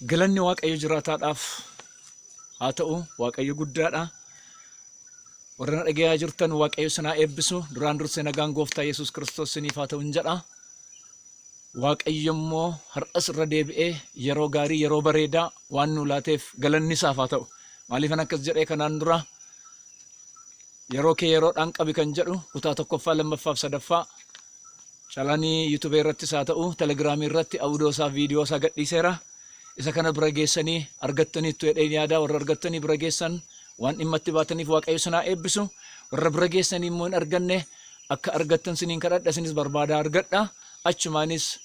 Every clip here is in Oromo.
Galanni Waaqayyo jiraataadhaaf haa ta'u, Waaqayyo guddaadha. Warra na dhagayaa jirtan Waaqayyo sinaa eebbisu. Duraan dursee nagaan Gooftaa Yesuus Kiristoos isiniif haa ta'u jedha. Waaqayyo immoo har'as irra deebi'ee yeroo gaarii, yeroo bareedaa waan nu laateef galanni isaaf haa ta'u. Maaliifan akkas jedhee kanaan dura yeroo kee yeroodhaan qabi kan jedhu kutaa tokkoffaa, lammaffaaf sadaffaa chalanii yuutuubee irrattis haa ta'u, telegiraamii irratti audio isaa, viidiyoo isaa gadhiiseera. Isa kana bira geessanii argattaniittu jedheen yaada. Warra argattanii bira geessan waan dhimma itti baataniif Waaqayyo sinaa eebbisu. Warra bira geessanii immoo hin arganne akka argattan siniin kadhadha. Isinis barbaadaa argadha. Achumaanis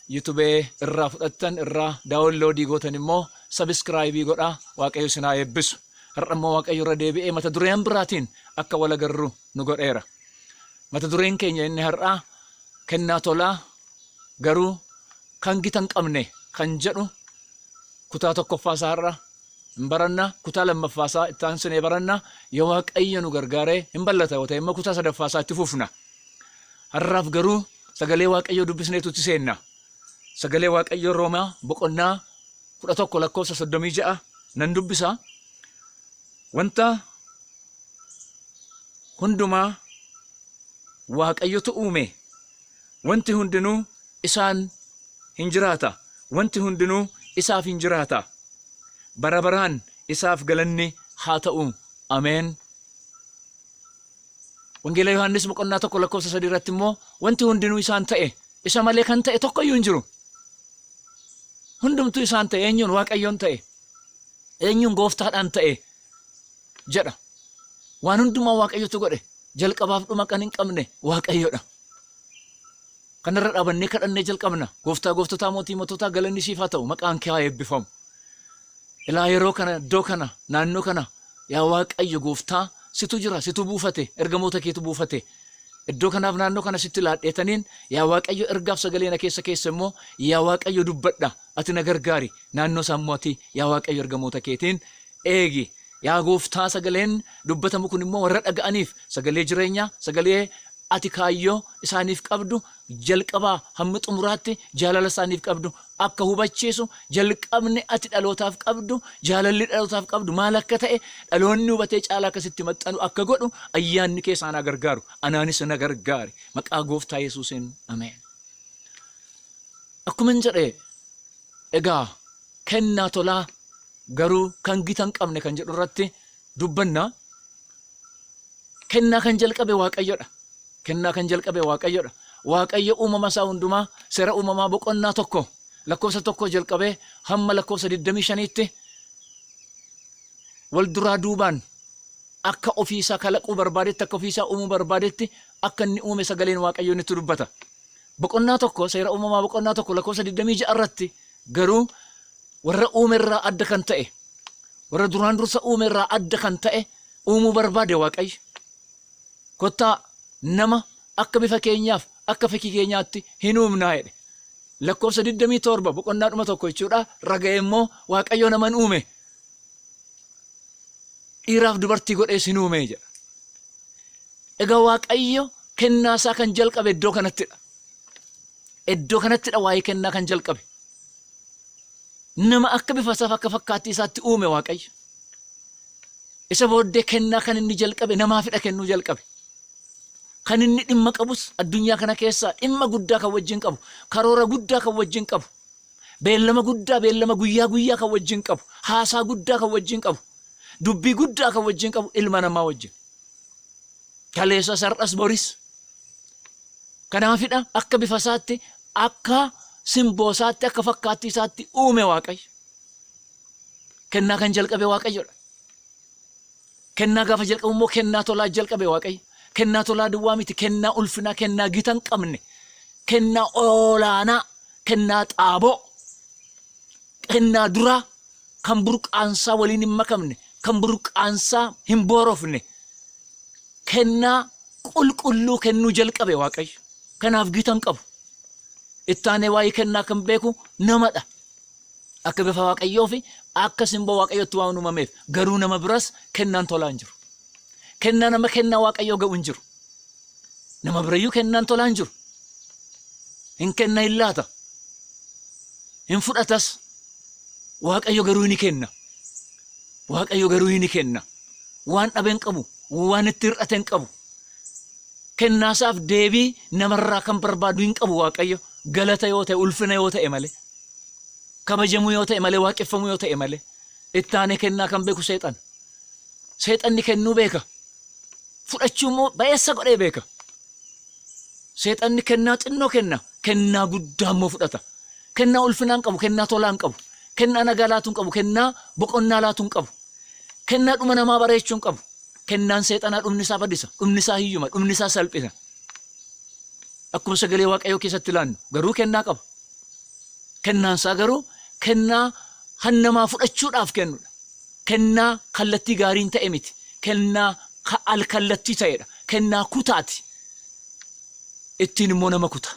yuutubee irraa fudhattan, irraa daawunloodii gootan immoo sabiskiraayibii godhaa. Waaqayyo sinaa eebbisu. Har'a immoo Waaqayyo irra deebi'ee mata dureen biraatiin akka wal agarru nu godheera. Mata dureen keenya inni har'aa kennaa tolaa garuu kan gita hin qabne kan jedhu kutaa tokkoffaasaa har'a hin baranna. Kutaa lammaffaasaa itti aansinee baranna. Yoo Waaqayyo nu gargaaree hin bal'ata yoo ta'e immoo kutaa sadaffaasaa itti fufna. Har'aaf garuu sagalee Waaqayyo dubbisneetu itti seenna. Sagalee Waaqayyo Roomaa boqonnaa 11 lakkoofsa 36 nan dubbisa. Wanta hundumaa Waaqayyotu uume. Wanti hundinuu isaan hin jiraata. Wanti hundinuu isaaf hin jiraata. Bara baraan isaaf galanni haa ta'u. Ameen. Wangeela Yohaannis boqonnaa 1 lakkoofsa 3 irratti immoo wanti hundinuu isaan ta'e, isa malee kan ta'e tokkoyyuu hin jiru. Hundumtuu isaan ta'e. Eenyuun? Waaqayyoon ta'e. Eenyuun? Gooftaadhaan ta'e jedha. Waan hundumaa Waaqayyotu godhe. Jalqabaaf dhuma kan hin qabne Waaqayyodha. Kanarra dhaabannee kadhannee jalqabna. Gooftaa gooftotaa, mootii moototaa, galanni siif haa ta'u. Maqaan kee haa eebbifamu. Ilaa yeroo kana, iddoo kana, naannoo kana yaa Waaqayyo Gooftaa situ jira, situ buufate, ergamoota keetu buufate. Iddoo kanaaf naannoo kana sitti laadheetaniin yaa Waaqayyo ergaaf sagalee na keessa immoo yaa Waaqayyo dubbadha. Ati na gargaari. Naannoo sammootii yaa Waaqayyo ergamoota keetiin eegi. Yaa Gooftaa sagaleen dubbatamu kun immoo warra dhaga'aniif sagalee jireenyaa, sagalee ati kaayyoo isaaniif qabdu jalqabaa hamma xumuraatti jaalala isaaniif qabdu akka hubachiisu, jalqabni ati dhalootaaf qabdu, jaalalli dhalootaaf qabdu maal akka ta'e dhaloonni hubatee caalaa akkasitti maxxanu akka godhu ayyaanni kee isaan gargaaru. Anaanis na gargaari. Maqaa Gooftaa Yesuusiin ameen. Akkuma hin jedhe egaa kennaa tolaa garuu kan gita hin qabne kan jedhu irratti dubbanna. Kennaa kan jalqabe Waaqayyodha. Kennaa kan jalqabe Waaqayyodha. Waaqayyo uumama isaa hundumaa seera uumamaa boqonnaa 1 lakkoofsa 1 jalqabee hamma lakkoofsa 25tti wal duraa duubaan akka ofiisaa kalaquu barbaadetti, akka ofiisaa uumuu barbaadetti akka inni uume sagaleen Waaqayyo itti dubbata. Boqonnaa 1 seera uumamaa boqonnaa 1 lakkoofsa 26 irratti garuu warra uume irraa adda kan ta'e, warra duraan dursa uume irraa adda kan ta'e uumuu barbaade Waaqayyo. Kottaa nama akka bifa keenyaaf, akka fakkii keenyaatti hin uumnaa jedhe. Lakkoofsa 27 boqonnaa 1 jechuudha. Raga'e immoo Waaqayyo naman uume. Dhiiraaf dubartii godhee sin uume jedha. Egaa Waaqayyo kennaa isaa kan jalqabe iddoo kanattidha. Iddoo kanattidha waa'ee kennaa kan jalqabe. Nama akka bifa isaaf, akka fakkaattii isaatti uume Waaqayyo. Isa booddee kennaa kan inni jalqabe namaafidha kennuu jalqabe. Kan inni dhimma qabus addunyaa kana keessaa dhimma guddaa kan wajjin qabu, karoora guddaa kan wajjin qabu, beellama guddaa, beellama guyyaa kan wajjin qabu, haasaa guddaa kan wajjin qabu, dubbii guddaa kan wajjin qabu ilma namaa wajjin. Kaleessa sar'as boris. Kanaafidha akka bifa isaatti, akka simboo isaatti, akka fakkaattii isaatti uume Waaqayyo. Kennaa kan jalqabe Waaqayyodha. Kennaa gaafa jalqabu immoo kennaa tolaa jalqabe Waaqayyo. Kennaa tolaa duwwaa miti, kennaa ulfinaa, kennaa gita hin qabne, kennaa olaanaa, kennaa xaaboo, kennaa duraa kan burqaansaa waliin hin makamne, kan burqaansaa hin boorofne, kennaa qulqulluu kennuu jalqabe Waaqayyo. Kanaaf gita hin qabu. Ittaanee waa'ee kennaa kan beeku namadha. Akka bifa Waaqayyoo fi akka simboo Waaqayyootti waan uumameef garuu nama biras kennaan tolaa hin jiru. Kennaa nama kennaa Waaqayyoo ga'u hin jiru. Nama birayyuu kennaan tolaa hin jiru. Hin kenna hin laata. Hin fudhatas. Waaqayyo garuu ni kenna. Waaqayyo garuu ni kenna. Waan dhabeen qabu, waan itti hir'ateen qabu. Kennaasaaf deebii namarraa kan barbaadu hin qabu Waaqayyo. Galata yoo ta'e, ulfina yoo ta'e malee, kabajamuu yoo ta'e malee, waaqeffamuu yoo ta'e malee, ittaanee kennaa kan beeku seexan. Seexanni kennuu beeka. Fudhachuu immoo baay'eessa godhee beeka. Seexanni kennaa xinnoo kenna. Kennaa guddaa immoo fudhata. Kennaa ulfinaan qabu, kennaa tolaan qabu, kennaa nagaa laatuun qabu, kennaa boqonnaa laatuun qabu, kennaa dhuma namaa bareechuun qabu. Kennaan seexanaa dhumni isaa badisa, dhumni isaa hiyyuma, dhumni isaa salphisa. Akkuma sagalee Waaqayyoo keessatti ilaannu garuu kennaa qaba. Kennaan isaa garuu kennaa hannamaa fudhachuudhaaf kennudha. Kennaa kallattii gaariin ta'e miti. Kennaa al-kallattii ta'edha. Kennaa kutaati. Ittiin immoo nama kuta.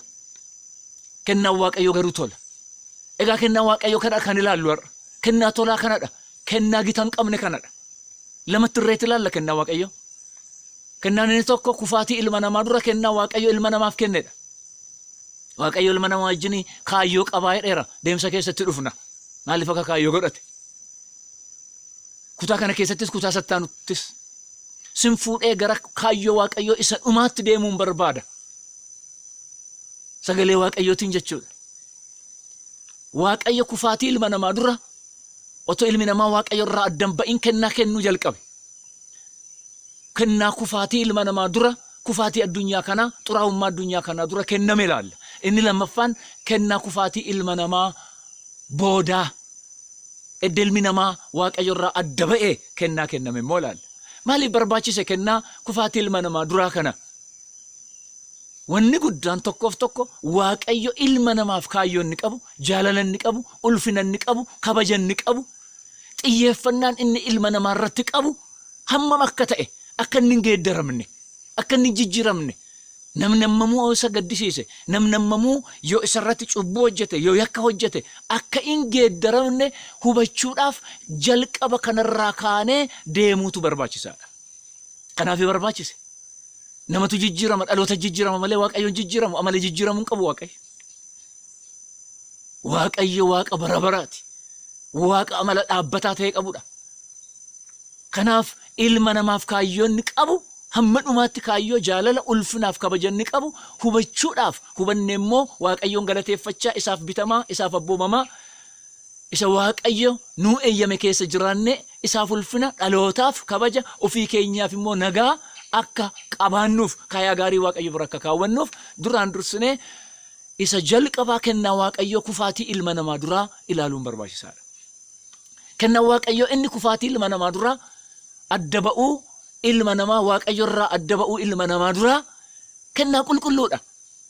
Kennaan Waaqayyoo garuu tola. Egaa kennaan Waaqayyoo kanadha kan ilaallu har'a. Kennaa tolaa kanadha. Kennaa gita hin qabne kanadha. Lamatti irreetti ilaalla kennaa Waaqayyoo. Kennaan inni tokko kufaatii ilma namaa dura kennaa Waaqayyo ilma namaaf kennedha. Waaqayyo ilma namaa wajjin kaayyoo qabaa jedheera deemsa keessatti dhufna. Maaliif akka kaayyoo godhate? Kutaa kana keessattis kutaa sattaanuttis sin fuudhee gara kaayyoo Waaqayyoo isa dhumaatti deemuun barbaada. Sagalee Waaqayyootiin jechuudha. Waaqayyo kufaatii ilma namaa dura otoo ilmi namaa Waaqayyo irraa addan ba'in kennaa kennuu jalqabe. Kennaa kufaatii ilma namaa dura, kufaatii addunyaa kanaa, xuraa'ummaa addunyaa kanaa dura kenname ilaalla. Inni lammaffaan kennaa kufaatii ilma namaa boodaa. Edda ilmi namaa Waaqayyo irraa adda ba'ee kennaa kenname immoo ilaalla. Maaliif barbaachise kennaa kufaatii ilma namaa duraa kana? Wanni guddaan tokkoof tokko Waaqayyo ilma namaaf kaayyoo inni qabu, jaalala inni qabu, ulfina inni qabu, kabaja inni qabu, xiyyeeffannaan inni ilma namaa irratti qabu hammam akka ta'e, akka inni hin geeddaramne, akka inni hin jijjiiramne, namni ammamuu isa gaddisiise, namni ammamuu yoo isarratti cubbuu hojjete, yoo yakka hojjete, akka hin geeddaramne hubachuudhaaf jalqaba kanarraa kaanee deemuutu barbaachisaadha. Kanaaf barbaachise. Namatu jijjiirama, dhaloota jijjiirama malee Waaqayyoon jijjiiramu, amala jijjiiramuu hin qabu Waaqayyo. Waaqayyo Waaqa bara baraati. Waaqa amala dhaabbataa ta'e qabudha. Kanaaf ilma namaaf kaayyoo inni qabu, hamma dhumaatti kaayyoo jaalala ulfinaaf kabaja inni qabu hubachuudhaaf, hubanne immoo Waaqayyoon galateeffachaa isaaf bitamaa, isaaf abboomamaa, isa Waaqayyo nuu eeyyame keessa jiraanne isaaf ulfina, dhalootaaf kabaja, ofii keenyaaf immoo nagaa akka qabaannuuf, kaayaa gaarii Waaqayyo bira akka kaawwannuuf duraan dursinee isa jalqabaa kennaa Waaqayyo kufaatii ilma namaa duraa ilaaluun barbaachisaadha. Kennaa Waaqayyo inni kufaatii ilma namaa duraa adda ba'uu ilma namaa Waaqayyo irraa adda ba'uu ilma namaa duraa kennaa qulqulluudha.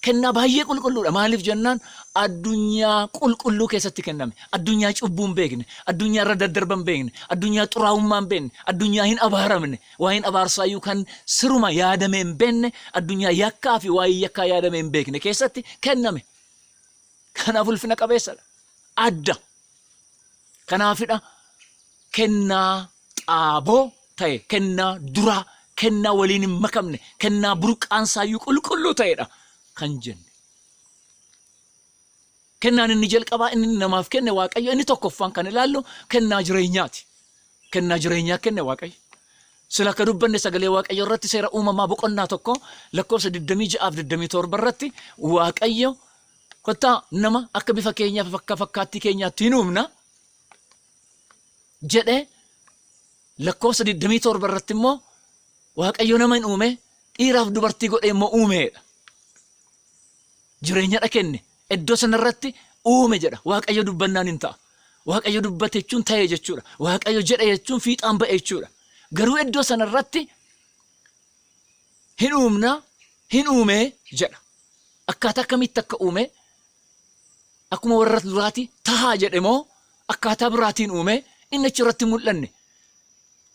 Kennaa baay'ee qulqulluudha. Maaliif jennaan addunyaa qulqulluu keessatti kenname. Addunyaa cubbuu hin beekne, addunyaa irra daddarba hin beekne, addunyaa xuraa'ummaa hin beekne, addunyaa hin abaaramne, waa'een abaarsaayyuu kan siruma yaadame hin beekne, addunyaa yakkaa fi waa'ee yakkaa yaadame hin beekne keessatti kenname. Kanaaf ulfina qabeessadha. Adda. Kanaafidha kennaa xaaboo ta'e, kennaa duraa, kennaa waliin hin makamne, kennaa burqaansaayyuu qulqulluu ta'edha kan jenne. Kennaan inni jalqabaa inni namaaf kenne Waaqayyo, inni tokkoffaan kan ilaallu kennaa jireenyaati. Kennaa jireenyaa kenne Waaqayyo. Sila akka dubbanne sagalee Waaqayyo irratti seera uumamaa boqonnaa tokko lakkoofsa 26-27 irratti Waaqayyo kottaa nama akka bifa keenyaa fi akka fakkaattii keenyaatti hin uumna jedhee lakkoofsa 27 irratti immoo Waaqayyo nama hin uume, dhiiraaf dubartii godhee immoo uumeedha. Jireenyadha kenne. Iddoo sanarratti uume jedha. Waaqayyo dubbannaan hin ta'a. Waaqayyo dubbate jechuun ta'e jechuudha. Waaqayyo jedhe jechuun fiixaan ba'e jechuudha. Garuu iddoo sanarratti hin uumna, hin uume jedha. Akkaataa akkamitti akka uume, akkuma warra duraati tahaa jedhe moo akkaataa biraatiin uume inni achirratti mul'anne.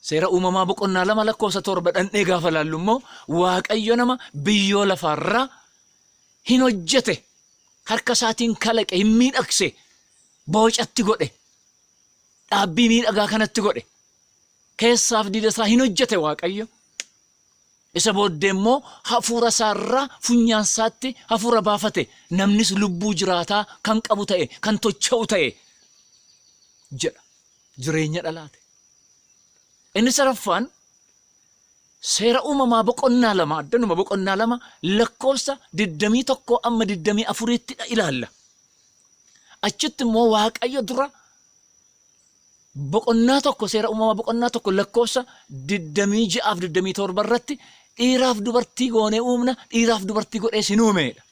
Seera uumamaa boqonnaa 2 lakkoofsa 7 dhandhee gaafa laallu immoo Waaqayyo nama biyyoo lafaarraa hin hojjete, harka isaatiin kalaqe, hin miidhagse, boocatti godhe, dhaabbii miidhagaa kanatti godhe, keessaaf diida isaa hin hojjete Waaqayyo. Isa booddee immoo hafuura isaarraa funyaan isaatti hafuura baafate, namnis lubbuu jiraataa kan qabu ta'e, kan tocha'u ta'e. jedha jireenya dhalaate. Inni sadaffaan seera uumamaa boqonnaa lama addanuma boqonnaa lama lakkoofsa 21 amma 24tti ilaalla. Achitti immoo Waaqayyo dura boqonnaa tokko seera uumamaa boqonnaa tokko lakkoofsa 26 fi 27 irratti dhiiraaf dubartii goonee uumna, dhiiraaf dubartii godhee sin uumeedha.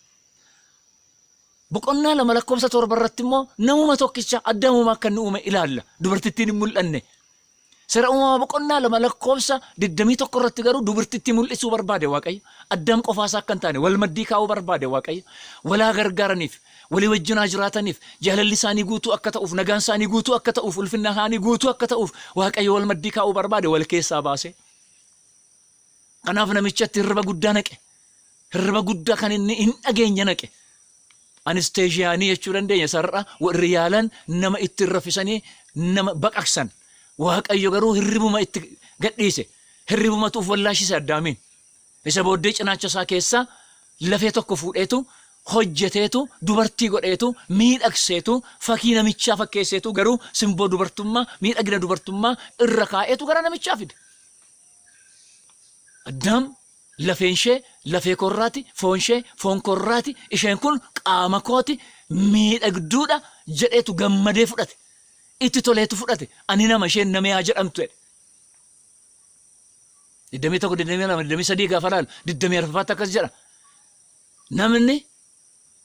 Boqonnaa lama lakkoofsa 7 irratti immoo namuma tokkicha Addaamuma akka inni uume ilaalla. Dubartittiin hin mul'anne. Seera uumamaa boqonnaa lama lakkoofsa 21 irratti garuu dubartittii mul'isuu barbaade Waaqayyo. Addaam qofaasaa akka hin taane wal maddii kaa'uu barbaade Waaqayyo. Walaa gargaaraniif, walii wajjin jiraataniif, jaalalli isaanii guutuu akka ta'uuf, nagaan isaanii guutuu akka ta'uuf, ulfinna isaanii guutuu akka ta'uuf Waaqayyo wal maddii kaa'uu barbaade wal keessaa baase. Kanaaf namichatti hirriba guddaa naqe. Hirriba guddaa kan inni hin dhageenye naqe. Anesteeziyaanii jechuu dandeenya sarara warri yaalan nama itti raffisanii nama baqaqsan. Waaqayyo garuu hirribuma itti gadhiise. Hirribumatu of wallaashise Addaamiin. Isa booddee cinaacha isaa keessaa lafee tokko fuudheetu hojjeteetu dubartii godheetu miidhagseetu fakkii namichaa fakkeesseetu garuu simboo dubartummaa miidhagina dubartummaa irra kaa'eetu gara namichaa fide. Addaam lafeen ishee lafee korraati, foon ishee foon korraati, isheen kun qaama kooti miidhagduudha jedheetu gammadee fudhate. Itti toleetu fudhate. Ani nama isheen nama yaa jedhamtu jedhe. 21 22 23 gaafa laalu 24 akkas jedha. Namni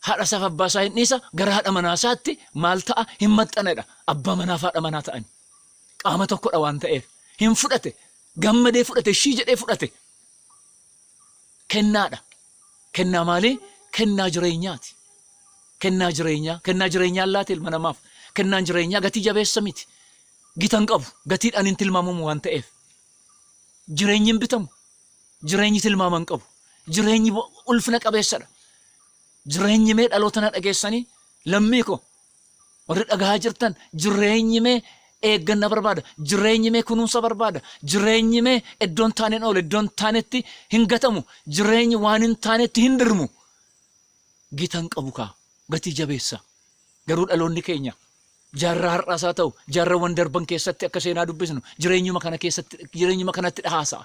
haadha isaaf abbaa isaa hin dhiisa gara haadha manaa isaatti maal ta'a hin maxxanedha. Abbaa manaaf haadha manaa ta'an. Qaama tokkodha waan ta'eef hin fudhate. Gammadee fudhate ishii jedhee fudhate. Kennaadha. Kennaa maalii? Kennaa jireenyaati. Kennaa jireenyaa. Kennaa jireenyaa laate ilma namaaf. Kennaan jireenyaa gatii jabeessa miti. Gitan qabu. Gatiidhaan hin tilmaamamu waan ta'eef. Jireenyi hin bitamu. Jireenyi tilmaaman qabu. Jireenyi ulfina qabeessadha. Jireenyi mee dhaloota na dhageessanii lammii koo warri dhagahaa jirtan jireenyi mee eegganna barbaada. Jireenyi mee kunuunsa barbaada. Jireenyi mee iddoon taaneen oole iddoon taanetti hin gatamu. Jireenyi waan hin taanetti hin dirmu. Gitan qabu kaa gatii jabeessa. Garuu dhaloonni keenya jaarraa har'aasaa ta'u jaarrawwan darban keessatti akka seenaa dubbisnu jireenyuma kana keessatti jireenyuma kanatti dhahaasa'a.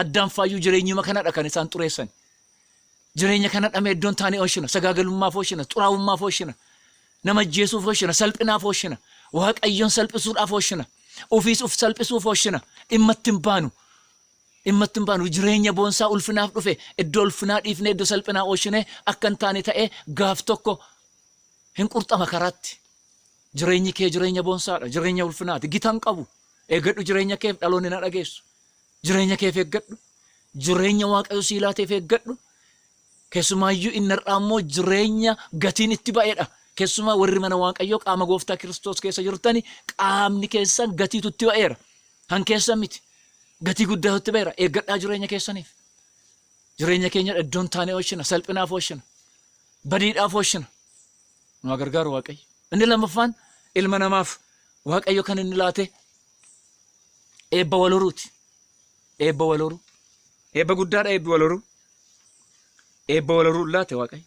Addaan faayyuu jireenyuma kanadha kan isaan xureessan. Jireenya kana dhamee iddoon taanee oolchina. Sagaagalummaaf oolchina. Xuraawummaaf oolchina. Nama ajjeesuuf oolchina. Salphinaaf oolchina. Waaqayyoon salphisuudhaaf oolchina. Ofiis uf salphisuuf oolchina. Dhimma ittiin baanu. Dhimma ittiin baanu jireenya boonsaa ulfinaaf dhufe iddoo ulfinaa dhiifnee iddoo salphinaa oolchinee akka hin taane ta'ee gaaf tokko hin qurxama karaatti. Jireenyi kee jireenya boonsaadha. Jireenya ulfinaati. Gitan qabu. Eeggadhu jireenya keef dhaloonni na dhageessu. Jireenya keef eeggadhu. Jireenya Waaqayyo sii laateef eeggadhu. Keessumaayyuu inni har'aa immoo jireenya gatiin itti ba'edha. Keessumaa warri mana Waaqayyoo qaama gooftaa Kiristoos keessa jirtani qaamni keessan gatiitu itti ba'eera. Han keessan miti. Gatii guddaatu itti ba'eera. Eeggadhaa jireenya keessaniif. Jireenya keenya iddoon taanee oolchina. Salphinaaf oolchina. Badiidhaaf oolchina. Nu gargaaru Waaqayyo. Inni lammaffaan ilma namaaf Waaqayyo kan inni laate eebba wal horuuti. Eebba wal horuu. Eebba guddaadha eebbi wal horuu. Eebba wal horuu laate Waaqayyo.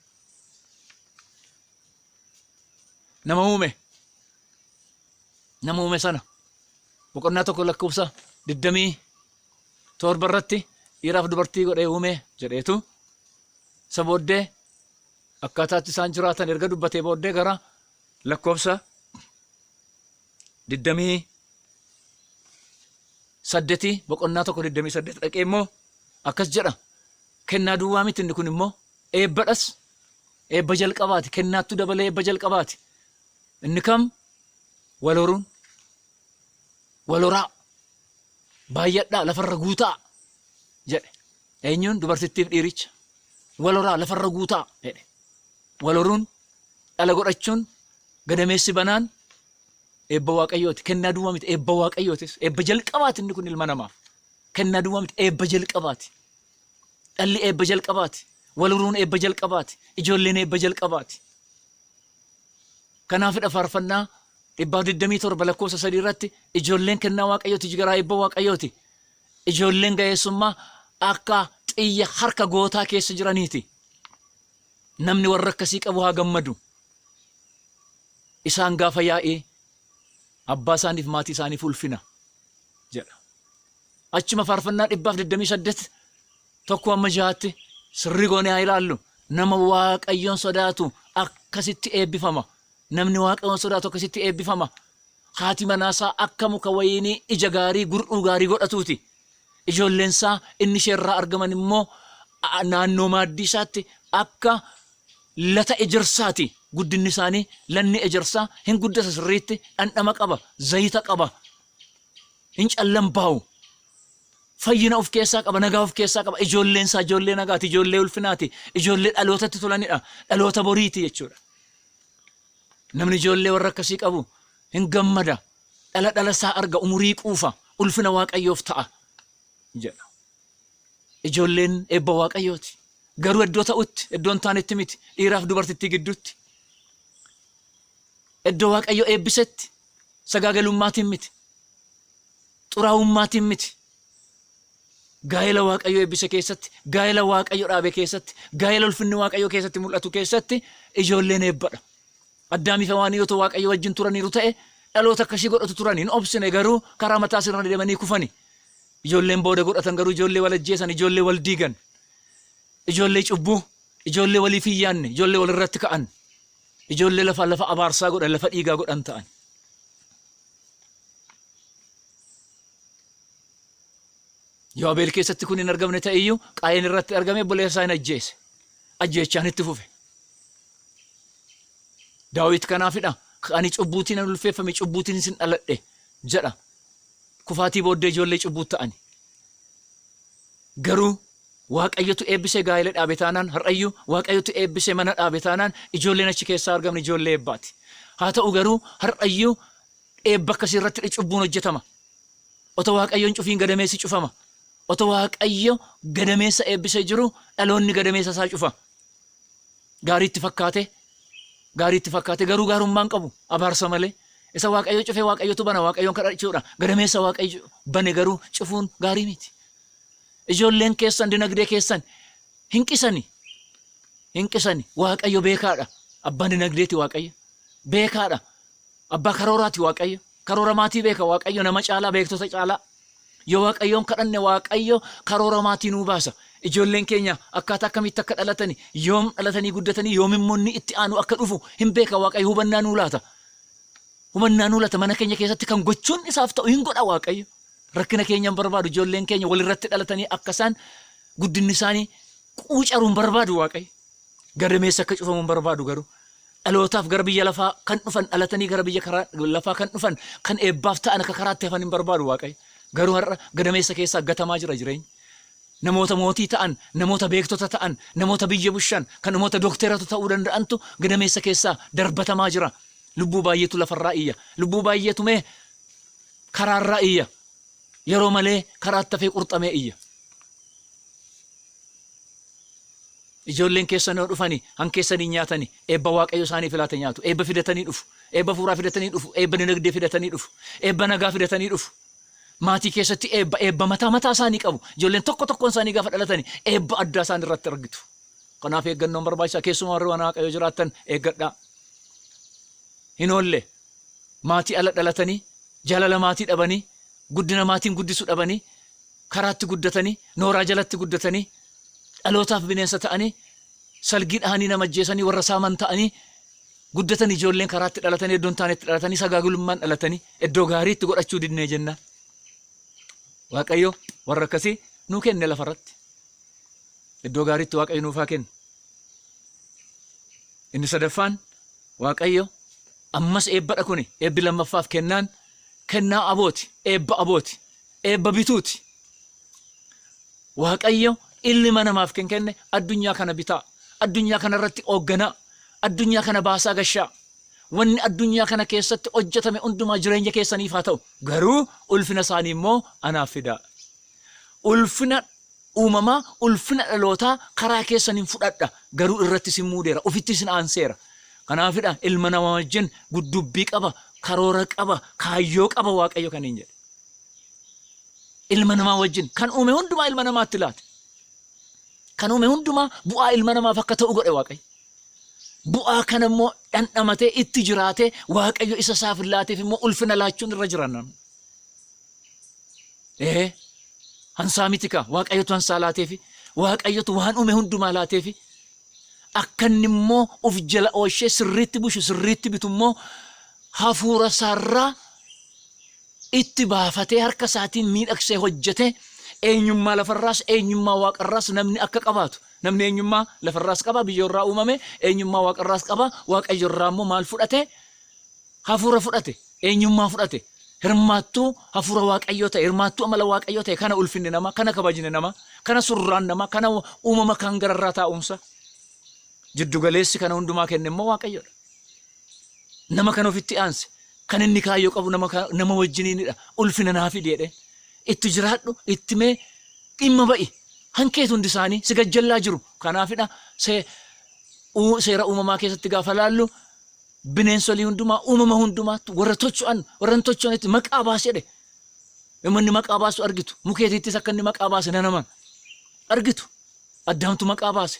Nama uume sana boqonnaa tokko lakkoofsa 27 irratti dhiiraaf dubartii godhee uume jedheetu isa booddee akkaataatti isaan jiraatan erga dubbatee booddee gara lakkoofsa 28 boqonnaa tokko 28 dhaqee immoo akkas jedha. Kennaa duwwaa miti inni kun immoo eebbadhas. Eebba jalqabaati. Kennaattu dabalee eebba jalqabaati. Inni kam wal horuun wal horaa baay'adhaa lafarra guutaa jedhe. Eenyuun dubartittiif dhiiricha wal horaa lafarra guutaa jedhe. Wal horuun dhala godhachuun gadameessi banaan eebba Waaqayyooti. Kennaa duwwaa miti eebba Waaqayyootis. Eebba jalqabaati inni kun ilma namaaf. Kennaa duwwaa miti eebba jalqabaati. Dhalli eebba jalqabaati. Wal horuun eebba jalqabaati. Ijoolleen eebba jalqabaati. Kanaafidha faarfannaa 127 lakkoofsa 3 irratti ijoolleen kennaa Waaqayyooti jigaraa eebba Waaqayyooti. Ijoolleen ga'eessummaa akka xiyya harka gootaa keessa jiraniiti. Namni warra akkasii qabu haa gammadu. Isaan gaafa yaa'ee abbaa isaaniif maatii isaaniif ulfina jedha. Achuma faarfannaa 128 tokko amma 6tti sirrii goonee haa ilaallu. Nama Waaqayyoon sodaatu akkasitti eebbifama. Namni Waaqayyoon sodaatu akkasitti eebbifama. Haati manaasaa akka muka wayinii ija gaarii gurduu gaarii godhatuuti. Ijoolleensaa inni isheerraa argaman immoo naannoo maaddii isaatti akka lata ejersaati. Guddinni isaanii lanni ejersaa hin guddata sirriitti, dhandhama qaba, zayita qaba, hin callambaa'u, fayyina of keessaa qaba, nagaa of keessaa qaba. Ijoolleensaa ijoollee nagaati, ijoollee ulfinaati, ijoollee dhalootatti tolanidha, dhaloota boriiti jechuudha. Namni ijoollee warra akkasii qabu hin gammada, dhala isaa arga, umurii quufa, ulfina Waaqayyoof ta'a jedha. Ijoolleen eebba Waaqayyooti. Garuu iddoo ta'utti, iddoo hin taanetti miti, dhiiraaf dubartittii gidduutti. Iddoo Waaqayyo eebbisetti sagaagalummaatiin miti, xuraa'ummaatiin miti. Gaa'ela Waaqayyo eebbise keessatti, gaa'ela Waaqayyo dhaabe keessatti, gaa'ela ulfinni Waaqayyo keessatti mul'atu keessatti ijoolleen eebbadha. Addaamiif Hewaan yoo Waaqayyo wajjin turaniiru ta'e dhaloota akkasii godhatu turan, hin obsine garuu karaa mataa sirna deemanii kufani. Ijoolleen booda godhatan garuu ijoollee wal ajjeesan, ijoollee wal diigan, ijoollee cubbuu, ijoollee waliif hin yaanne, ijoollee walirratti ka'an, ijoollee lafa abaarsaa godhan, lafa dhiigaa godhan ta'an. Yoo Abeel keessatti kun hin argamne ta'e iyyuu Qaayeen irratti argame obboleessa isaa hin ajjeese. Ajjeechaan itti fufe. Daawit kanaafidha ani cubbuutiin hin ulfeeffame, cubbuutiin isin dhaladhe jedha. Kufaatii booddee ijoollee cubbuu ta'ani. Garuu Waaqayyotu eebbisee gaa'ela dhaabe taanaan, har'ayyuu Waaqayyotu eebbisee mana dhaabe taanaan ijoolleen achi keessaa argamne ijoollee eebbaati. Haa ta'u garuu har'ayyuu eebba akkasii irratti cubbuun hojjetama. Otoo Waaqayyoon cufiin gadameessi cufama. Otoo Waaqayyo gadameessa eebbisee jiru dhaloonni gadameessa isaa cufa. Gaariitti fakkaate garuu gaarummaan qabu, abaarsa malee. Isa Waaqayyo cufee Waaqayyotu bana, Waaqayyoon kadhachuudha. Gadameessa Waaqayyo bane garuu cufuun gaarii miti. Ijoolleen keessan dinagdee keessan hin qisani. Waaqayyo beekaadha. Abbaan dinagdeeti Waaqayyo. Beekaadha. Abbaa karooraati Waaqayyo. Karoora maatii beeka Waaqayyo, nama caalaa, beektota caalaa. Yoo Waaqayyoon kadhanne Waaqayyo karoora maatii nuu baasa. Ijoolleen keenya akkaataa akkamitti akka dhalatani, yoom dhalatanii guddatanii, yoom immoo inni itti aanu akka dhufu hin beeka Waaqayyo. Hubannaa nuu laata. Mana keenya keessatti kan gochuun isaaf ta'u hin godha Waaqayyo. Rakkina keenya hin barbaadu. Ijoolleen keenya walirratti dhalatanii akka isaan guddinni isaanii quucaruun barbaadu Waaqayyo. Gadameessa akka cufamuun barbaadu garuu. Dhalootaaf gara biyya lafaa kan dhufan, dhalatanii gara biyya lafaa kan dhufan, kan eebbaaf ta'an akka karaatti hafan hin barbaadu Waaqayyo. Garuu har'a gadameessa keessaa gatamaa jira jireenya. Namoota mootii ta'an, namoota beektota ta'an, namoota biyya bushan, kan namoota dookteratu ta'uu danda'antu gadameessa keessaa darbatamaa jira. Lubbuu baay'eetu lafarraa iyya. Lubbuu baay'eetu mee karaarraa iyya. Yeroo malee karaatti hafee qurxamee iyya. Ijoolleen keessan yoo dhufani, han keessanii nyaatani, eebba Waaqayyo isaanii filaate nyaatu. Eebba fidatanii dhufu. Eebba fuuraa fidatanii dhufu. Eebba dinagdee fidatanii dhufu. Eebba nagaa fidatanii dhufu. Maatii keessatti eebba mataa isaanii qabu. Ijoolleen tokkoon isaanii gaafa dhalatani eebba addaa isaan irratti argitu. Kanaaf eeggannoon barbaachisaa. Keessumaa warri Waaqayyo jiraattan eeggadhaa. Hin oolle maatii ala dhalatanii, jaalala maatii dhabanii, guddina maatiin guddisuu dhabanii, karaatti guddatanii, nooraa jalatti guddatanii, dhalootaaf bineensa ta'anii, salgii dhahanii nama ajjeesanii, warra saaman ta'anii guddatan. Ijoolleen karaatti dhalatanii, iddoo hin taanetti dhalatanii, sagaagulummaan dhalatanii, iddoo gaariitti godhachuu didnee jenna. Waaqayyo warra akkasii nuu kenne lafarratti. Iddoo gaariitti Waaqayyo nuuf haa kennu. Inni sadaffaan Waaqayyo ammas eebbadha kuni. Eebbi lammaffaaf kennaa abooti. Eebba bituuti. Waaqayyo ilma namaaf kan kenne addunyaa kana bitaa. Addunyaa kana irratti hoogganaa. Addunyaa kana baasaa gashaa. Wanni addunyaa kana keessatti hojjetame hundumaa jireenya keessaniif haa ta'u. Garuu ulfina isaanii immoo anaaf fidaa. Ulfina uumamaa, ulfina dhalootaa karaa keessaniin fudhadha. Garuu irratti isin muudeera. Ofitti isin aanseera. Kanaafidha ilma namaa wajjin guddubbii qaba, karoora qaba, kaayyoo qaba Waaqayyo kan hin jedhe. Ilma namaa wajjin kan uume hundumaa ilma namaatti laate. Kan uume hundumaa bu'aa ilma namaaf akka ta'u godhe Waaqayyo. bu'aa kana immoo dhandhamatee itti jiraatee Waaqayyo isa isaaf laateef immoo ulfina laachuun irra jiran namni. Hansaa miti kaa Waaqayyotu hansaa laateefi Waaqayyotu waan uume hundumaa laateefi akka inni immoo of jala oolchee sirriitti bushu sirriitti bitu immoo hafuura isaarraa itti baafatee harka isaatiin miidhagsee hojjete eenyummaa lafarraas eenyummaa waaqarraas namni akka qabaatu. Namni eenyummaa lafarraas qaba biyyoorraa uumame eenyummaa waaqarraas qaba Waaqayyorraa immoo maal fudhate? Hafuura fudhate eenyummaa fudhate. Hirmaattuu hafuura Waaqayyoo ta'e hirmaattuu amala Waaqayyoo ta'e kana ulfinni nama kana kabajni nama kana surraan nama kana uumama kan gararraa taa'umsa jiddugaleessi kana hundumaa kenne immoo Waaqayyoodha. Nama kan ofitti aanse kan inni kaayyoo qabu nama wajjiniinidha. Ulfina naa fidedhe itti jiraadhu itti mee dhimma ba'i hankeetu hundi isaanii si gajjallaa jiru. Kanaafidha seera uumamaa keessatti gaafa laallu bineensolii hundumaa uumama hundumaatti warra tocho'anitti maqaa baasedhe. Uummanni maqaa baasu argitu mukeetiittis akka inni maqaa baase nanaman argitu addaamtu maqaa baase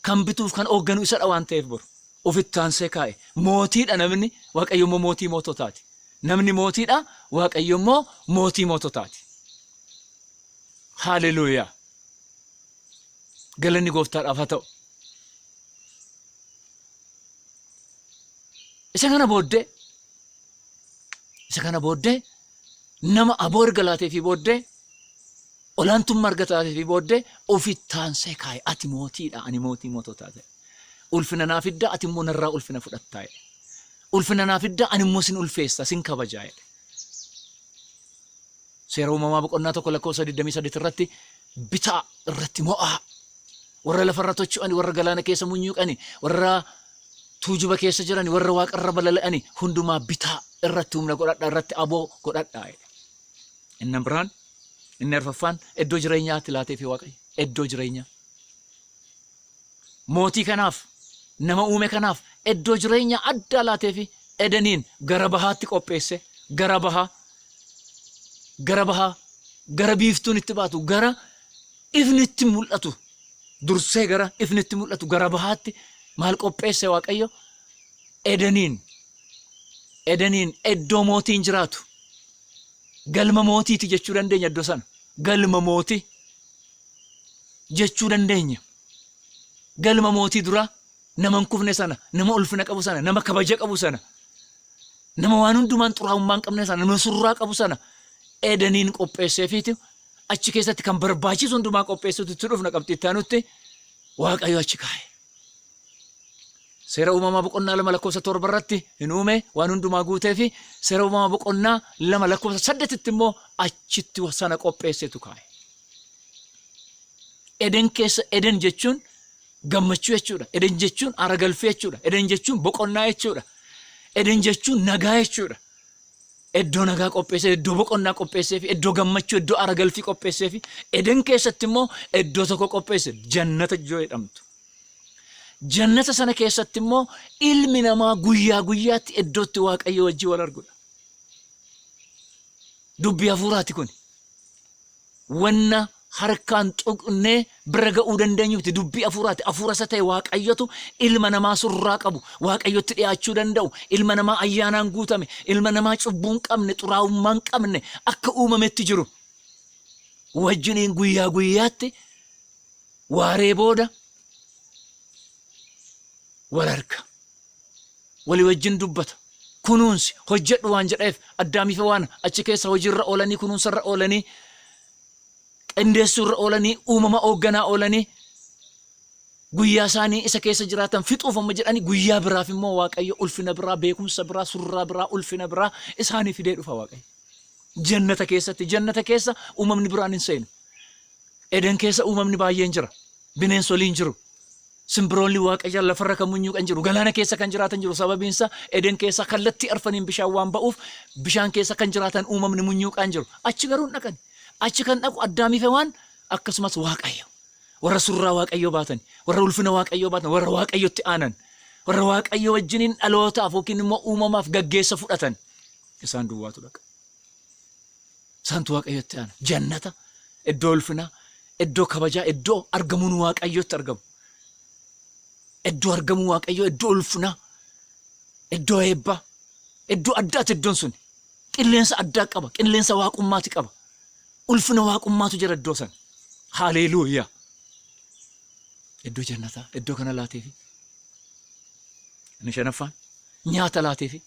kan bituuf kan hoogganu isadha waan ta'eef boru ofitti aansee kaa'e mootiidha namni Waaqayyo immoo mootii moototaati. Namni mootiidha Waaqayyo immoo mootii moototaati. Haleluuyaa. Galanni Gooftaadhaaf haa ta'u. Isa kana booddee nama aboo erga laatee fi booddee olaantummaa argatee fi booddee ofitti aansee kaa'e ati mootiidha ani mootii moototaa ta'e. Ulfina naa fidda ati immoo narraa ulfina fudhattaa jedhe. Ulfina naa fidda ani immoo sin ulfeessa sin kabajaa jedhe. Seera uumamaa boqonnaa 1:23 irratti bitaa irratti mo'aa warra lafarra tocho'ani warra galaana keessa munyuuqani warra tuujuba keessa jirani warra waaqarra balala'ani hundumaa bitaa irratti humna godhadhaa irratti aboo godhadhaa jedhe. Inni biraan inni arfaffaan iddoo jireenyaatti laatee fi Waaqayyo iddoo jireenyaa. Mootii kanaaf nama uume kanaaf iddoo jireenyaa addaa laatee fi Edeniin gara bahaatti qopheesse gara bahaa gara biiftuun itti baatu gara ifnitti mul'atu dursee gara ifnitti mul'atu gara bahaatti maal qopheesse Waaqayyo? Edeniin iddoo mootiin jiraatu galma mootiiti jechuu dandeenya. Iddoo sana galma mootii jechuu dandeenya. Galma mootii dura nama hin kufne sana nama ulfina qabu sana nama kabaja qabu sana nama waan hundumaan xuraa'ummaa hin qabne sana nama surraa qabu sana Edeniin qopheesseefiiti achi keessatti kan barbaachisu hundumaa qopheessuutti itti dhufna qabxiitti aanutti Waaqayyo achi kaa'e. Seera uumamaa boqonnaa 2:7 irratti hin uume waan hundumaa guutee fi seera uumamaa boqonnaa 2:8 immoo achitti sana qopheessetu kaa'e. Eden keessa Eden jechuun gammachuu jechuudha. Eden jechuun aara galfii jechuudha. Eden jechuun boqonnaa jechuudha. Eden jechuun nagaa jechuudha. Iddoo nagaa qopheessee iddoo boqonnaa qopheessee fi iddoo gammachuu iddoo aara galfii qopheessee fi Eden keessatti immoo iddoo tokko qopheesse jannata jedhamtu. Jannata sana keessatti immoo ilmi namaa guyyaa guyyaatti iddootti Waaqayyo wajjin wal arguudha. Dubbii hafuuraati kun. Wanna harkaan tuqnee bira ga'uu dandeenyuuti dubbii hafuuraati. Hafuura isa ta'e Waaqayyotu ilma namaa surraa qabu Waaqayyotti dhiyaachuu danda'u ilma namaa ayyaanaan guutame ilma namaa cubbuu hin qabne xuraa'ummaa hin qabne akka uumametti jiru wajjiniin guyyaa guyyaatti waaree booda wal arga walii wajjin dubbata kunuunsi hojjedhu waan jedheef Addaamiif waan achi keessa hojiirra oolanii kunuunsarra oolanii qindeessuurra oolanii uumama hoogganaa oolanii guyyaa isaanii isa keessa jiraatan fixuuf amma jedhanii guyyaa biraaf immoo Waaqayyo ulfina biraa beekumsa biraa surraa biraa ulfina biraa isaanii fidee dhufa Waaqayyo. Jannata keessa uumamni biraan hin seenu. Eden keessa uumamni baay'een jira. Bineensoliin jiru. Simbiroonni Waaqayyo lafarra kan munyuuqan jiru. Galaana keessa kan jiraatan jiru. Sababiinsa Eden keessa kallattii arfaniin bishaan waan ba'uuf bishaan keessa kan jiraatan uumamni munyuuqan jiru. Achi garuu dhaqan. Achi kan dhaqu Addaamiif waan akkasumas Waaqayyo. Warra surraa Waaqayyo baatan, warra ulfina Waaqayyo baatan, warra Waaqayyotti aanan, warra Waaqayyo wajjiniin dhalootaaf yookiin immoo uumamaaf gaggeessa fudhatan isaan duwwaatu dhaqa. Isaantu Waaqayyotti aanan. Jannata, iddoo ulfinaa, iddoo kabajaa, iddoo argamuun Waaqayyotti argamu. iddoo argamuu Waaqayyoo, iddoo ulfinaa, iddoo eebbaa, iddoo addaati iddoon sun. Qilleensa addaa qaba, qilleensa waaqummaati qaba. Ulfina waaqummaatu jira iddoo san. Haleluuyaa. Iddoo jannataa, iddoo kana laateefi. Inni shanaffaan nyaata laateefi.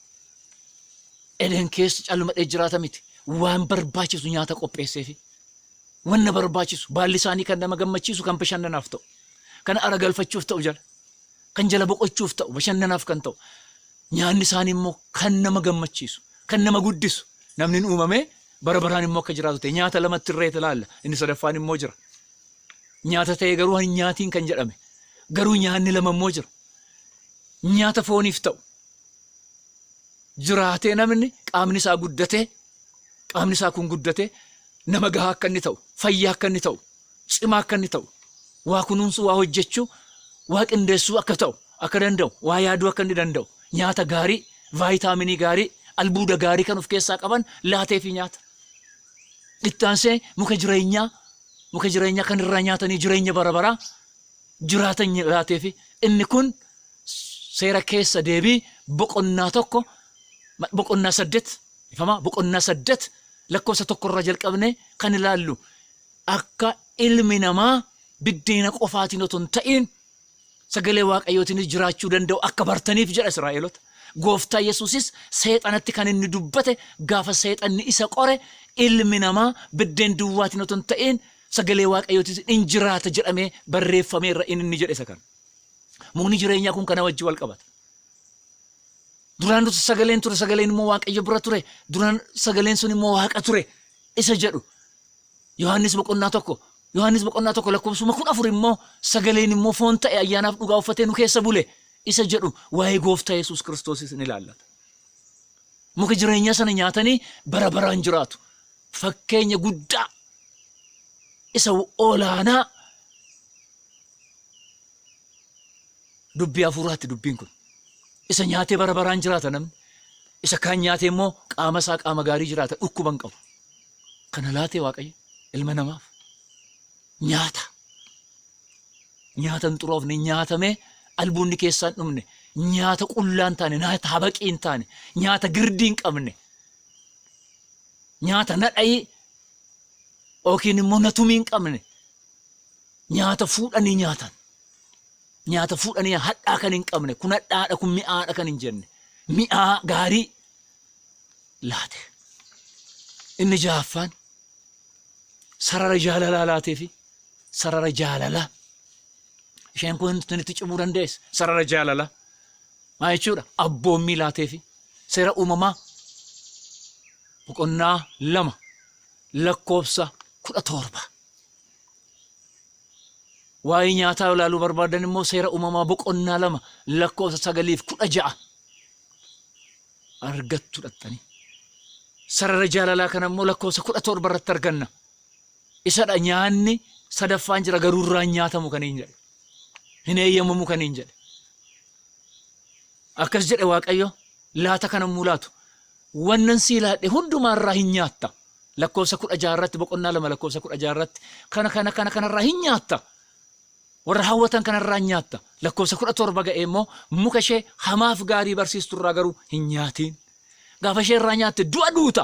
Eden keessa calmadhee jiraata miti. Waan barbaachisu nyaata qopheesseefi. Wanna barbaachisu baalli isaanii kan nama gammachiisu, kan bashannanaaf ta'u, kan aara galfachuuf ta'u jala, kan jala boqochuuf ta'u, bashannanaaf kan ta'u. Nyaanni isaanii immoo kan nama gammachiisu, kan nama guddisu. Namni uumamee bara baraan immoo akka jiraatu ta'e nyaata lamatti irree ilaalla. Inni sadaffaan immoo jira. Nyaata ta'e garuu hin nyaatiin kan jedhame. Garuu nyaanni lama immoo jira. Nyaata fooniif ta'u. Jiraatee namni qaamni isaa guddatee, qaamni isaa kun guddatee nama gahaa akka inni ta'u, fayyaa akka inni ta'u, cimaa akka inni ta'u, waa kunuunsuu, waa hojjechuu, waa qindeessuu akka ta'u, akka danda'u, waa yaaduu akka inni danda'u. Nyaata gaarii, vaayitaaminii gaarii, albuuda gaarii kan of keessaa qaban laateefi nyaata. Ittaansee muka jireenyaa kan irraa nyaatanii jireenya bara baraa jiraatan laateefi. Inni kun seera keessa deebii boqonnaa 8 lakkoofsa 1 irraa jalqabne kan ilaallu akka ilmi namaa biddeena qofaatiin otoo hin ta'in sagalee Waaqayyootiin jiraachuu danda'u akka bartaniif jedha Israa'eloota. Gooftaa Yesuusis seexanatti kan inni dubbate gaafa seexanni isa qore ilmi namaa biddeen duwwaatiin otoo hin ta'in sagalee Waaqayyootiin in jiraata jedhamee barreeffameerra inni jedhe isa kan. Mukni jireenyaa kun kana wajji wal qabata. Duraan dursee sagaleen ture, sagaleen immoo Waaqayyo bira ture. Duraan sagaleen sun immoo Waaqa ture. Isa jedhu Yohaannis boqonnaa 1 lakkoofsuma 14 immoo sagaleen immoo foon ta'e ayyaanaaf dhugaa uffatee nu keessa bule. Isa jedhu waa'ee Gooftaa Yesuus Kiristoosis ni ilaallata. Muka jireenyaa sana nyaatanii bara baraan jiraatu. Fakkeenya guddaa isa olaanaa dubbii hafuuraatti dubbiin kun. Isa nyaatee bara baraan jiraata namni. Isa kaan nyaatee immoo qaama isaa qaama gaarii jiraata, dhukkuban qabu. Kana laatee Waaqayyo ilma namaaf nyaata. Nyaata hin xuroofne, nyaatamee albuunni keessaan dhumne, nyaata qullaan taane, nyaata habaqii hin taane, nyaata girdii hin qabne, nyaata nadhayii yookiin immoo natumii hin qabne, nyaata fuudhanii nyaatan. Nyaata fuudhanii hadhaa kan hin qabne, kun hadhaadha, kun mi'aadha kan hin jenne, mi'aa gaarii laate. Inni jahaffaan sarara jaalalaa laateefi sarara jaalalaa. Isheen kun itti cimuu dandeessa. Sarara jaalalaa. Maa jechuudha? Abboommii laateefi seera uumamaa boqonnaa 2 lakkoofsa 17. Waa'ee nyaataa ilaaluu barbaadan immoo seera uumamaa boqonnaa 2 lakkoofsa 9-16 argattu dhattanii. Sarara jaalalaa kana immoo lakkoofsa 17 irratti arganna. Isadha nyaanni sadaffaan jira garuu irraan nyaatamu kan hin jedhe. Hin eeyyamamu kan hin jedhe. Akkas jedhe Waaqayyo laata kana mulaatu. Wannan sii laadhe hundumaa irraa hin nyaatta. Lakkoofsa 16 irratti boqonnaa 2 lakkoofsa 16 irratti kana irraa hin nyaatta. Warra hawwatan kanarraa nyaatta. Lakkoofsa 17 ga'ee immoo muka ishee hamaaf gaarii barsiistu irraa garuu hin nyaatiin. Gaafa ishee irraa nyaatte du'a duuta.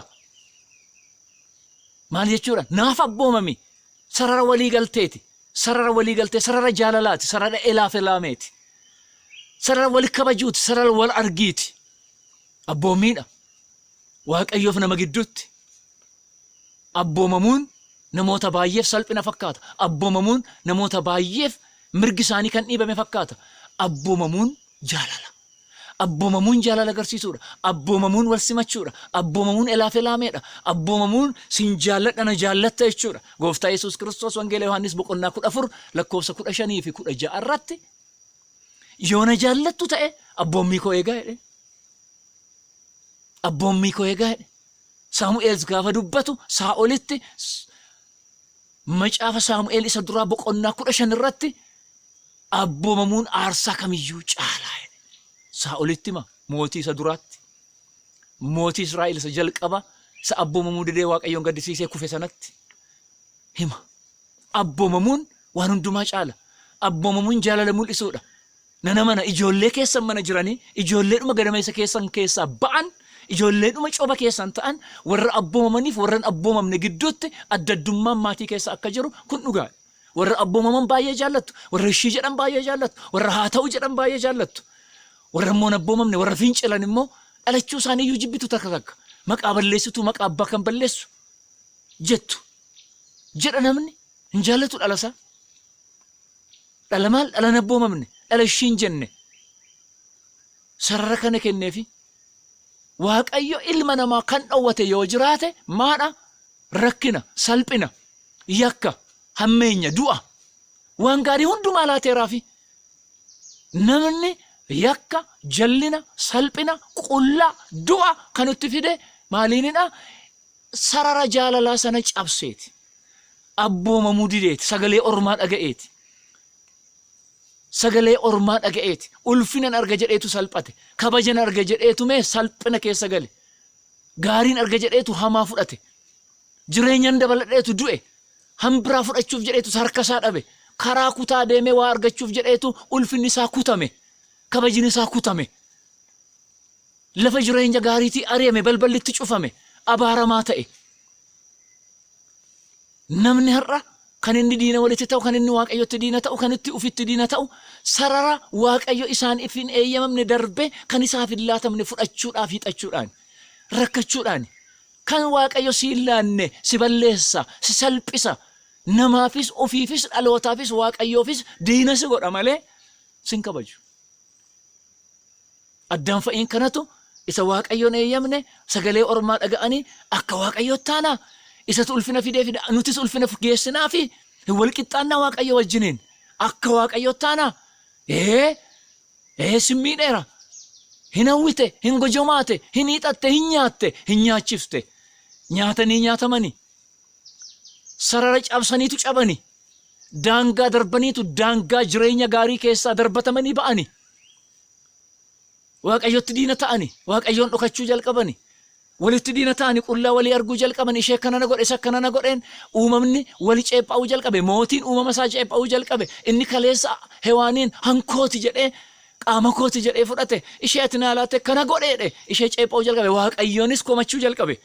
Maal jechuudha? Naaf abboomami. Sarara walii galteeti. Sarara walii galtee, sarara jaalalaati, sarara elaameeti. Sarara wal kabajuuti, sarara wal argiiti. Abboomiidha. Waaqayyoof nama gidduutti. Abboomamuun namoota baay'eef salphina fakkaata. Abboomamuun namoota baay'eef mirgi isaanii kan dhiibame fakkaata. Abboomamuun jaalala. Abboomamuun jaalala agarsiisuudha. Abboomamuun wal simachuudha. Abboomamuun elaameedha. Abboomamuun sin jaalladha na jaallatta jechuudha. Gooftaa Yesuus Kiristoos wangeela Yohaannis boqonnaa 14 lakkoofsa 15 fi 16 irratti yoo na jaallattu ta'e abboommii koo eegaa jedhe. Abboommii koo eegaa jedhe. Saamu'eel gaafa dubbatu Saa'olitti macaafa Saamu'eel isa duraa boqonnaa 15 irratti abboomamuun aarsaa kamiyyuu caalaa jedhe. Saa'olitti hima mootii isa duraatti. Mootii Israa'el isa jalqaba isa abboomamuu didee Waaqayyoon gaddisiisee kufe sanatti hima. Abboomamuun waan hundumaa caala. Abboomamuun jaalala mul'isuudha. Nanamana ijoollee keessan mana jiranii ijoolleedhuma gadameessa keessan keessaa ba'an ijoolleedhuma coba keessan ta'an warra abboomamaniif warra abboomamne gidduutti addaddummaan maatii keessa akka jiru kun dhugaadha. Warra abboomaman baay'ee jaallattu, warra ishii jedhan baay'ee jaallattu, warra haa ta'u jedhan baay'ee jaallattu. Warra immoo abboomamne warra fincilan immoo dhalachuu isaanii iyyuu jibbitu takka maqaa balleessitu maqaa abbaa kan balleessu jettu jedha namni hin jaallatu dhalasaa. Dhala maal dhala abboomamne dhala ishiin jenne sarara kana kenneefi Waaqayyo ilma namaa kan dhowwate yoo jiraate maadha rakkina salphina yakka hammeenya du'a waan gaarii hundumaa laateeraafi namni yakka jallina salphina qullaa du'a kan itti fide maaliinidha sarara jaalalaa sana cabseeti abboomamuu dideeti sagalee ormaa dhaga'eeti. Sagalee ormaa dhaga'eeti ulfinan arga jedheetu salphate kabajan arga jedheetu mee salphina keessa gale gaariin arga jedheetu hamaa fudhate jireenyan dabaladheetu du'e hambiraa fudhachuuf jedheetu harkasaa dhabe karaa kutaa deemee waa argachuuf jedheetu ulfinni isaa kutame kabajni isaa kutame lafa jireenya gaariitii ari'ame balballitti cufame abaaramaa ta'e namni har'a kan inni diina walitti ta'u kan inni waaqayyotti diina ta'u kan itti ufitti diina ta'u sarara waaqayyo isaan ifin eeyyamamne darbe kan isaaf hin laatamne fudhachuudhaaf hiixachuudhaan rakkachuudhaan kan waaqayyo si laanne si balleessa si salphisa namaafis ofiifis dhalootaafis waaqayyoofis diina si godha malee sin kabaju. Addaan fa'iin kanatu isa waaqayyoon eeyyamne sagalee ormaa dhaga'anii akka waaqayyo taanaa isatu ulfina fidee nutis ulfina geessinaa fi wal qixxaannaa waaqayyo wajjiniin akka waaqayyo taanaa simmiidheera hin hawwite hin gojomaate hin hiixatte hin nyaatte hin nyaachifte nyaatanii nyaatamanii sarara cabsaniitu cabani daangaa darbaniitu daangaa jireenya gaarii keessaa darbatamanii ba'ani waaqayyotti diina ta'ani waaqayyoon dhokachuu jalqabani. Walitti diina ta'anii qullaa walii arguu jalqaban ishee kanana godhe isa kanana godheen uumamni wali ceephaa'uu jalqabe mootiin uumama isaa ceephaa'uu jalqabe inni kaleessa hewaaniin hankooti jedhee qaama kooti jedhee fudhate ishee ati naalaate kana godheedhe ishee ceephaa'uu jalqabe waaqayyoonis komachuu jalqabe.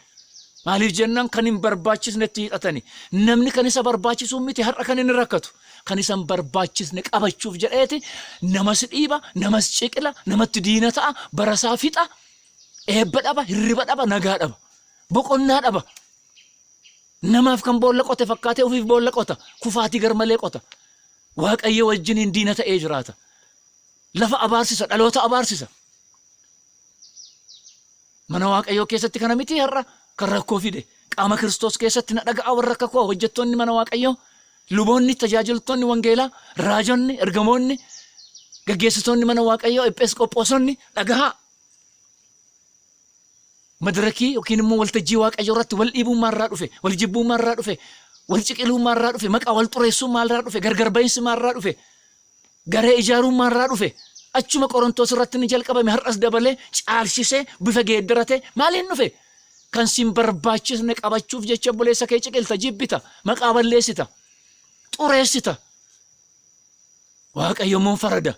Maaliif jennaan kan hin barbaachisnetti hiixatani namni kan isa barbaachisuun miti har'a kan inni rakkatu kan isa hin barbaachisne qabachuuf jedheeti namas dhiiba namas ciqila namatti diina ta'a barasaa fixa. Eebba dhaba hirriba dhaba nagaa dhaba boqonnaa dhaba namaaf kan boolla qote fakkaatee ofiif boolla qota kufaatii garmalee qota waaqayyo wajjiniin diina ta'ee jiraata lafa abaarsisa dhaloota abaarsisa mana waaqayyoo keessatti kana miti har'a kan rakkoo fide qaama Kiristoos keessatti na dhaga'a warra akka koo hojjettoonni mana waaqayyoo luboonni tajaajiltoonni wangeelaa raajonni ergamoonni gaggeessitoonni mana waaqayyoo ephesqophoosonni dhaga'a. Madarakii yookiin immoo waltajjii waaqayyoo irratti wal dhiibummaa irraa dhufe wal jibbummaa irraa dhufe wal ciqilummaa irraa dhufe maqaa wal xureessummaa irraa dhufe gargar ba'insummaa irraa dhufe garee ijaarummaa irraa dhufe achuma Qorontoos irratti ni jalqabame har'as dabalee caalsisee bifa geeddarate maaliin dhufe kan sin barbaachisne qabachuuf jecha buleessa kee ciqilta jibbita maqaa balleessita xureessita waaqayyo immoo farada.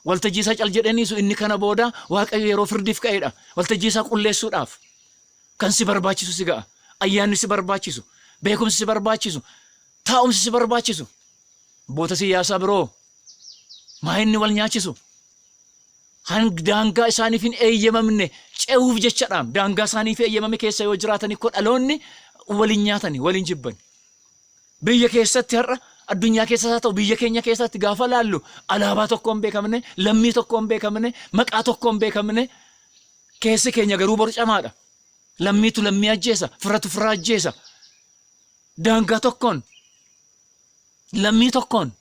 Waltajjii isaa cal jedhaniisu inni kana booda waaqayyo yeroo firdiif ka'eedha. Waltajjii isaa qulleessuudhaaf kan si barbaachisu si ga'a. Ayyaanni si barbaachisu, beekumsi si barbaachisu, taa'umsi si barbaachisu. Boota siyaasaa biroo maa inni wal nyaachisu. Daangaa isaaniif hin eeyyamamne ce'uuf jechadhaan daangaa isaaniif eeyyamame keessa yoo jiraatanii koo dhaloonni waliin nyaatanii waliin jibban. Biyya keessatti har'a addunyaa keessas haa ta'u biyya keenya keessatti gaafa laallu alaabaa tokko hin beekamne lammii tokko hin beekamne maqaa tokko hin beekamne keessi keenya garuu borcamaadha. Lammiitu lammii ajjeesa firatu fira ajjeesa daangaa tokkoon lammii tokkoon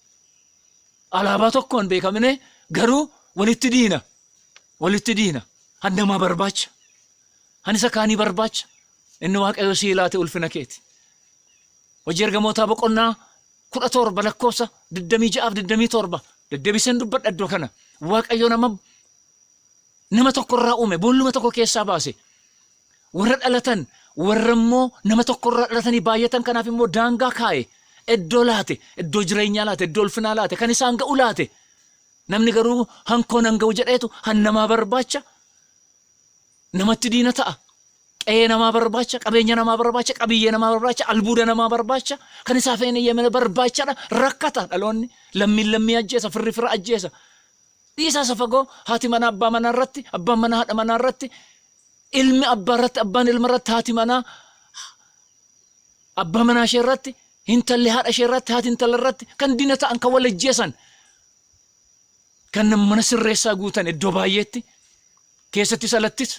alaabaa tokkoon beekamne garuu walitti diina handamaa barbaacha hanisa kaanii barbaacha inni waaqayyo si laate ulfina keeti. Hojii ergamootaa boqonnaa 17 lakkoofsa 26-27 deddeebiseen dubbadha iddoo kana waaqayyo nama tokko irraa uume boolluma tokko keessaa baase warra dhalatan warra immoo nama tokko irraa dhalatanii baay'atan kanaaf immoo daangaa kaa'e iddoo laate iddoo jireenyaa laate iddoo ulfinaa laate kan isaan ga'u laate namni garuu hankoon hanga'u jedheetu hannamaa barbaacha namatti diina ta'a. Qe'ee namaa barbaacha, qabeenya namaa barbaacha, qabiyyee namaa barbaacha, albuuda namaa barbaacha, kan isaaf hin eeyyamne barbaachaadha. Rakkata dhaloonni, lammii ajjeesa, fira ajjeesa. Dhiisaa isa fagoo haati mana abbaa manaa irratti, abbaan mana haadha manaa irratti, ilmi abbaa irratti, abbaan ilma irratti, haati manaa abbaa manaa ishee irratti, intalli haadha ishee irratti, haati intala irratti kan diina ta'an kan wal ajjeesan, kan mana sirreessaa guutan iddoo baay'eetti keessattis alattis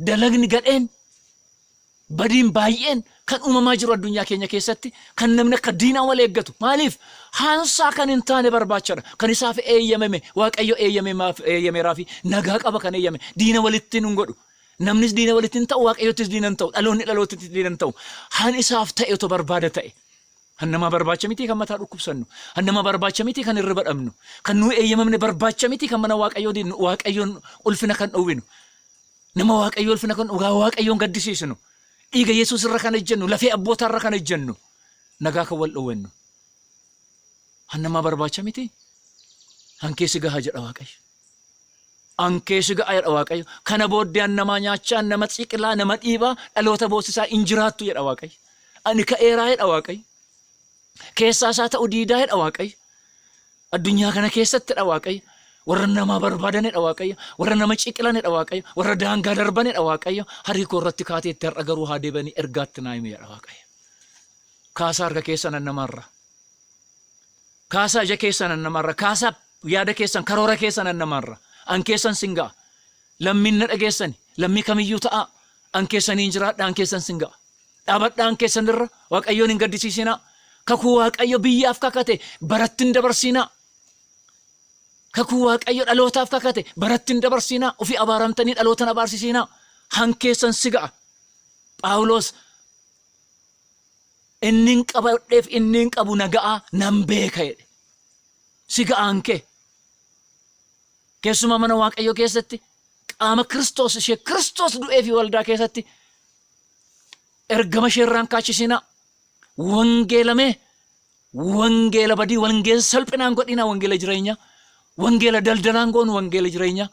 dalagni gadheen badiin baay'een kan uumamaa jiru addunyaa keenya keessatti kan namni akka diinaa wal eeggatu. Maaliif? Hansaa kan hin taane barbaachadha. Kan isaaf eeyyamame Waaqayyo eeyyameeraa fi nagaa qaba kan eeyyame. Diina walitti hin godhu. Namnis diina walitti hin ta'u, Waaqayyottis diina hin ta'u, dhaloonni dhalootatti diina hin ta'u. Han isaaf ta'e otoo barbaada ta'e. Han nama barbaacha miti kan mataa dhukkubsannu. Han nama barbaacha miti kan irra badhamnu. Kan nu eeyyamamne barbaacha miti kan mana Waaqayyoon ulfina kan dhowwinu. Nama Waaqayyo ulfina kan Waaqayyoon gaddisiisnu. Dhiiga Yesuus irra kan ejjennu, lafee abboota irra kan ejjennu, nagaa kan wal dhowwannu. Han nama barbaacha miti. Hankeesi gahaa jedha Waaqayyo. Hankeesi gahaa jedha Waaqayyo. Kana booddee an namaa nyaachaa, nama xiqilaa, nama dhiibaa, dhaloota boosisaa hin jiraattu jedha Waaqayyo. Ani ka'eeraa jedha Waaqayyo. Keessaa isaa ta'u diidaa jedha Waaqayyo. Addunyaa kana keessatti jedha Waaqayyo. Warra nama barbaadanidha Waaqayyo, warra nama ciqilanidha Waaqayyo, warra daangaa darbanidha Waaqayyo. Harrii koo irratti kaatee itti har'a garuu haa deebanii ergaatti naa himedha Waaqayyo. Kaasaa harka keessan namarra, kaasaa ija keessan namarra, kaasaa yaada keessan, karoora keessan namarra. An keessan singa'a. Lammiin na dhageessani, lammii kamiyyuu ta'a. An keessaniin jiraadha, an keessan singa'a. Dhaabadha an keessan irra, Waaqayyoon hin gaddisiisinaa. Kakuu Waaqayyo biyyaaf kakate baratti hin dabarsinaa. Kakuu Waaqayyo dhalootaaf kakate baratti hin dabarsinaa. Ofii abaaramtanii dhalootan abaarsisinaa. Han keessan siga'a. Phaawulos inni qabadheef inni qabu naga'a nan beeka jedhe. Siga'aan kee. Keessumaa mana Waaqayyo keessatti qaama Kiristoos ishee Kiristoos du'ee fi waldaa keessatti ergama ishee irraan kaachisinaa. Wangeelamee wangeela badii, wangeela salphinaan godhinaa, wangeela jireenyaa. Wangeela daldalaan goonu wangeela jireenyaa.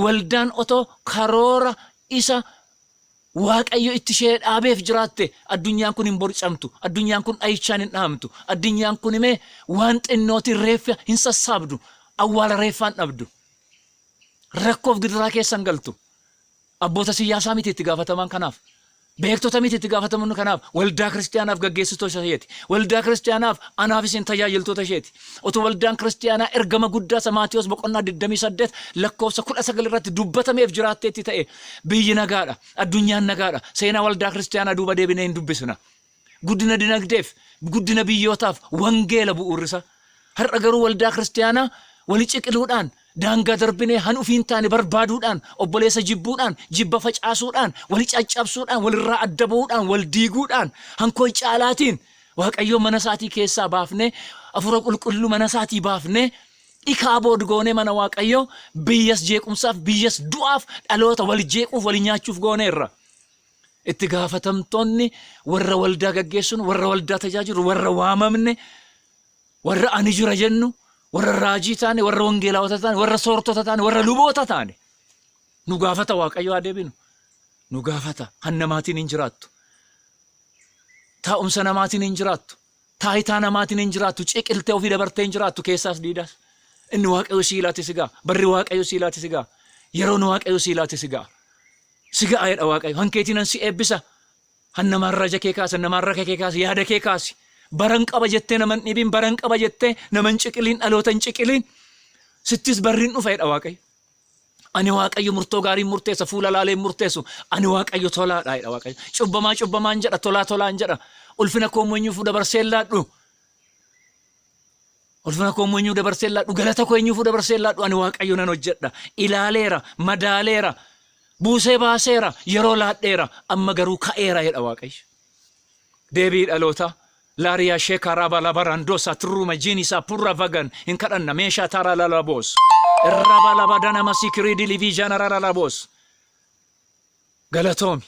Waldaan otoo karoora isa Waaqayyo itti ishee dhaabeef jiraatte addunyaan kun hin borcamtu, addunyaan kun dhayichaan hin dhahamtu, addunyaan kun himee waan xinnootiin reeffa hin sassaabdu, awwaala reeffaan dhabdu, rakkoof gidiraa keessan galtu. Abboota siyaasaa miti itti gaafataman kanaaf. Beektota miti itti gaafataman kanaaf. Waldaa kiristaanaaf gaggeessitoota isheeti. Waldaa kiristaanaaf anaaf isin tajaajiltoota isheeti. Otoo waldaan kiristaanaa ergama guddaa Maatiyos boqonnaa 28 lakkoofsa 19 irratti dubbatameef jiraatteetti ta'e biyyi nagaadha, addunyaan nagaadha. Seenaa waldaa kiristaanaa duuba deebinee hin dubbisna. Guddina dinagdeef, guddina biyyootaaf wangeela bu'uurisa. Har'a garuu waldaa kiristaanaa wali ciqiluudhaan, daangaa darbinee han ufiin taane barbaaduudhaan, obboleessa jibbuudhaan, jibba facaasuudhaan, wali caccabsuudhaan, walirraa adda ba'uudhaan, wal diiguudhaan, hankoo caalaatiin Waaqayyo mana isaatii keessaa baafnee, Hafuura Qulqulluu mana isaatii baafnee, ikaa boodgoonee mana Waaqayyo biyyas jeequmsaaf, biyyas du'aaf, dhaloota wal jeequuf, wal nyaachuuf gooneerra. Itti gaafatamtoonni warra waldaa gaggeessuun, warra waldaa tajaajilu, warra waamamne, warra ani jira jennu, warra raajii taane, warra wangeelaawota taane, warra soortota taane, warra luboota taane. Nu gaafata Waaqayyo haa deebinu. Nu gaafata. Han namaatiin hin jiraattu. Taa'umsa namaatiin hin jiraattu. Taayitaa namaatiin hin jiraattu. Ciqiltee ofii dabartee hin jiraattu keessaas diidaas. Inni Waaqayyo siilaati sigaa. Barri Waaqayyo siilaati sigaa. Yeroon Waaqayyo siilaati sigaa. Sigaa jedha Waaqayyo. Hankeetiinan si eebbisa. Han namaarra ija kee kaasa, namaarra kee kaasa, yaada kee kaasi. Baran qaba jettee naman dhibiin, baran qaba jettee naman ciqiliin, dhaloota hin ciqiliin. Sittis barriin dhufa jedha Waaqayyo. Ani Waaqayyo murtoo gaarii murteessa, fuula laalee murteessu. Ani Waaqayyo tolaadha jedha Waaqayyo. Cubbamaan jedha, tolaan jedha. Ulfina koo eenyuuf dabarsee laadhu. Ulfina koo eenyuuf dabarsee laadhu. Galata koo eenyuuf dabarsee laadhu. Ani Waaqayyo nan hojjedha. Ilaaleera, madaaleera, buusee baaseera, yeroo laadheera, amma garuu ka'eera jedha Waaqayyo. Deebii dhaloota. Laariyaa sheekaraa balabarandosa turuma jinisa purra vagan in kadhanna meeshaa tara lalabos irraba labadana masikiridi livi janara lalabos galatoomi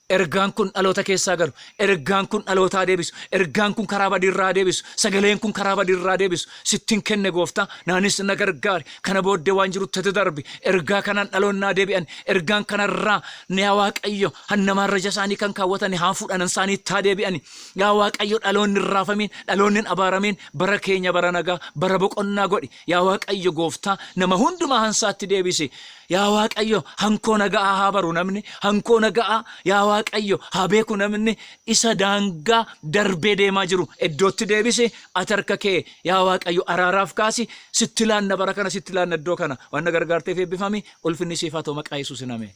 ergaan kun dhaloota keessaa galu, ergaan kun dhalootaa deebisu, ergaan kun karaa badirraa deebisu, sagaleen kun karaa badirraa deebisu sittin kenne gooftaa, naanis na gargaari. Kana booddee waan jirutti darbi, ergaa kanaan dhaloonnaa deebi'an, ergaan kanarraa yaa Waaqayyo hannamaan raja isaanii kan kaawwatan haa fuudhan isaanii taa deebi'an. Yaa Waaqayyo dhaloonni raafamin, dhaloonni abaaramin bara keenya bara nagaa, bara boqonnaa godhi. Yaa Waaqayyo gooftaa nama hundumaa hansaatti deebisi. Yaa Waaqayyo hankoo nagaa haa baru namni, hankoo nagaa yaa Waaqayyo haa beeku namni, isa daangaa darbee deemaa jiru iddootti deebisi. Ati harka kee yaa Waaqayyo araaraaf kaasi. Sitti laanna bara kana, sitti laanna iddoo kana. Waan na gargaarteef eebbifami. Ulfinni siif haa ta'u maqaa Yesuusiin ameen.